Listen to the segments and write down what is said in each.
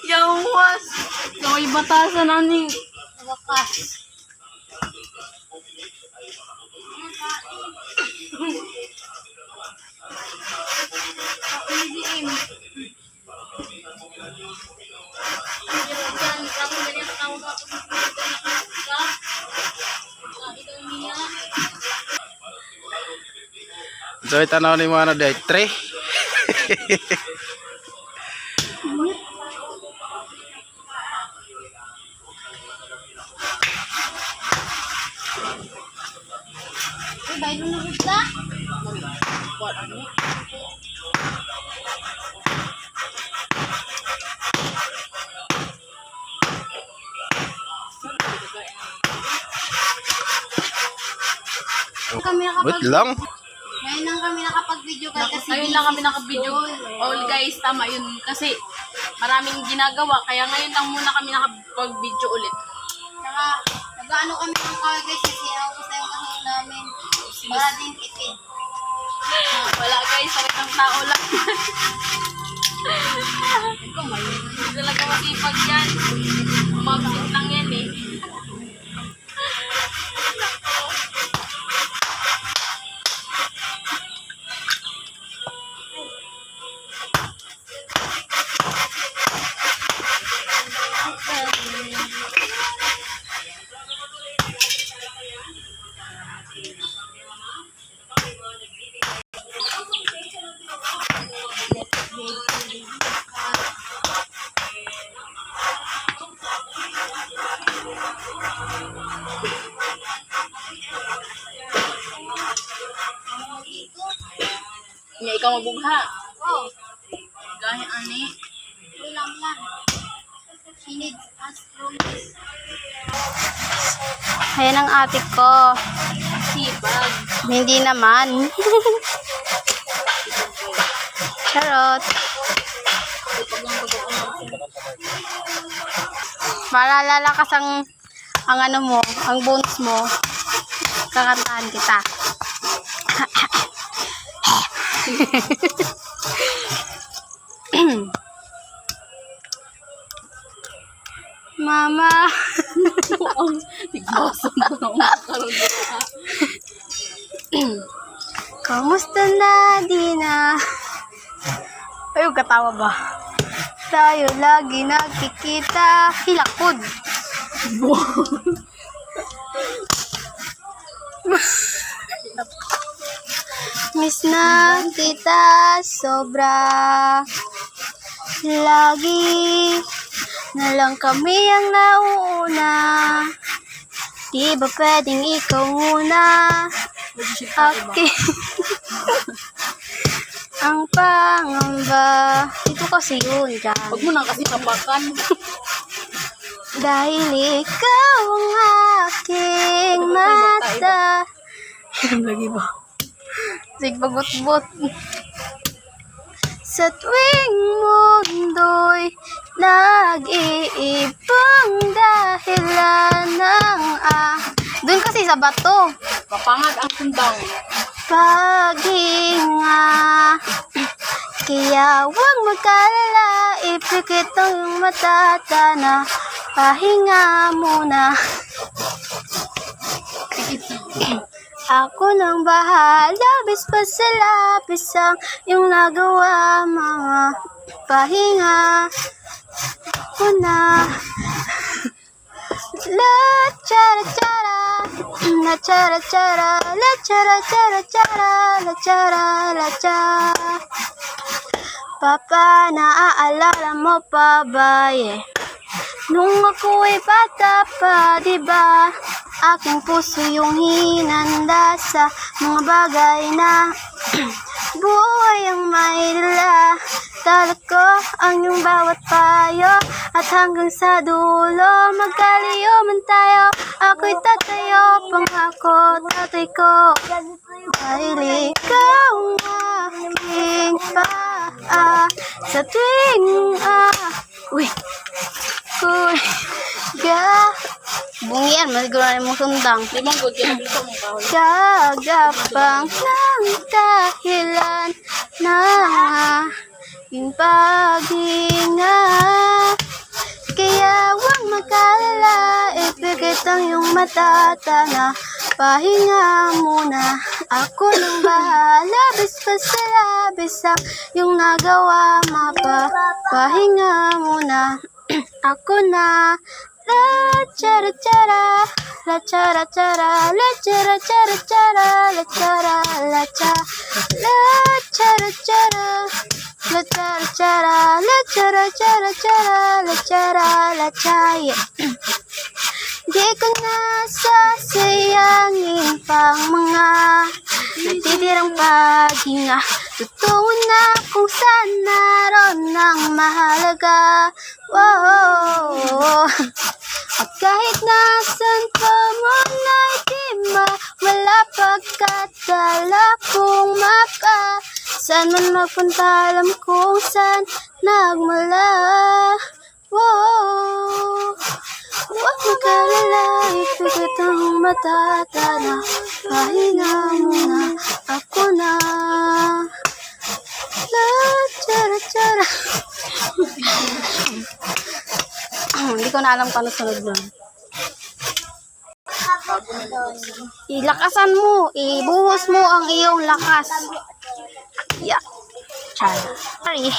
Yawas! Kaway batasan aning wakas. So itanaw ni mo ano day 3. Bayro na kita. Wait lang. Ngayon lang kami nakapag-video kasi ngayon lang kami nakapag-video. All guys, tama yun. Kasi maraming ginagawa. Kaya ngayon lang muna kami nakapag-video ulit. Saka, nag-ano kami ng kaway guys kasi ako sa yung kasama namin. Para din tipid. Wala guys, sakit ng tao lang. Hindi talaga masipag yan. Umabsent lang yan eh. Nga ikaw mabugha. Oh, Gaya ani. ulam lang. She needs astronaut. Ayan ang ate ko. Sipag. Hindi naman. Charot. Malalakas ang ano mo, ang bones mo. Kakantahan kita. Mama. Tigbasan mo na umakaroon na. Kamusta na, Dina? Ayun, katawa ba? Tayo lagi nagkikita. Hilakod. Miss na kita sobra. Lagi na lang kami ang nauuna. Di ba pwedeng ikaw muna? Okay. Ang pangamba. Ito kasi yun, dyan. Huwag mo na kasi tapakan. Dahil ikaw ang aking mata. Lagi ba? Sige, pagbut-but. Sa tuwing mundo'y nag-iibang dahilan ng Doon kasi sa bato. Papangag ang sundang. Paghinga. Kaya huwag magkalala, ipikit ang iyong mata, na pahinga muna. Ako nang bahala, bis pa sa labis ang iyong nagawa, mga pahinga ko na. La chara chara, la chara chara, la chara chara chara, la chara la chara. Papa, naaalala mo pa ba, nung ako'y bata pa, diba? Aking puso yung hinanda sa mga bagay na buhay ang may dala. Dala ko ang iyong bawat payo, at hanggang sa dulo magkaliyo man tayo. Ako'y tatayo, pangako tatay ko, dahil ikaw ang aking sa tuwing bungian, masiguro mo sundang. Limang good, kinabito mong kahoy. Gagapang ng dahilan na yung paghinga. Kaya huwag magkalala, ipikit ang iyong mata, na pahinga muna. Ako nang bahala, bis pa sa labis ang iyong nagawa, pahinga muna. Ako na. La chara chara, la chara chara, la chara chara chara, la chara la cha, la chara chara, la chara chara, la chara chara chara, la chara la cha. Di ko na sasayangin pang mga natitirang paghinga. Totoo na kung saan naroon ang mahalaga. Wow. At kahit nasan pa mo na di mawala, pagkatala kong mapa. Saan man magpunta, alam kung saan nagmula. Wow. Huwag magkalala, ipikit ang mata, na pahinga muna. Ako na. La chara chara. Hindi ko na alam kung ano sunod nun. Ilakasan mo, ibuhos mo ang iyong lakas. Yeah. Chara. Sorry.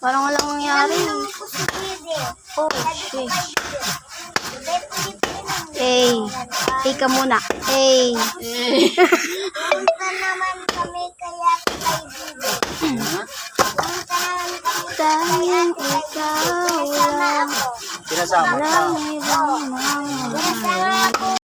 Parang walang nangyari. Oh, shit. Hey. Hey ka muna. Hey. Punta naman kami kaya kaibigan. Punta naman kami Dahil ikaw lang. Sinasama ka. Walang ibang mga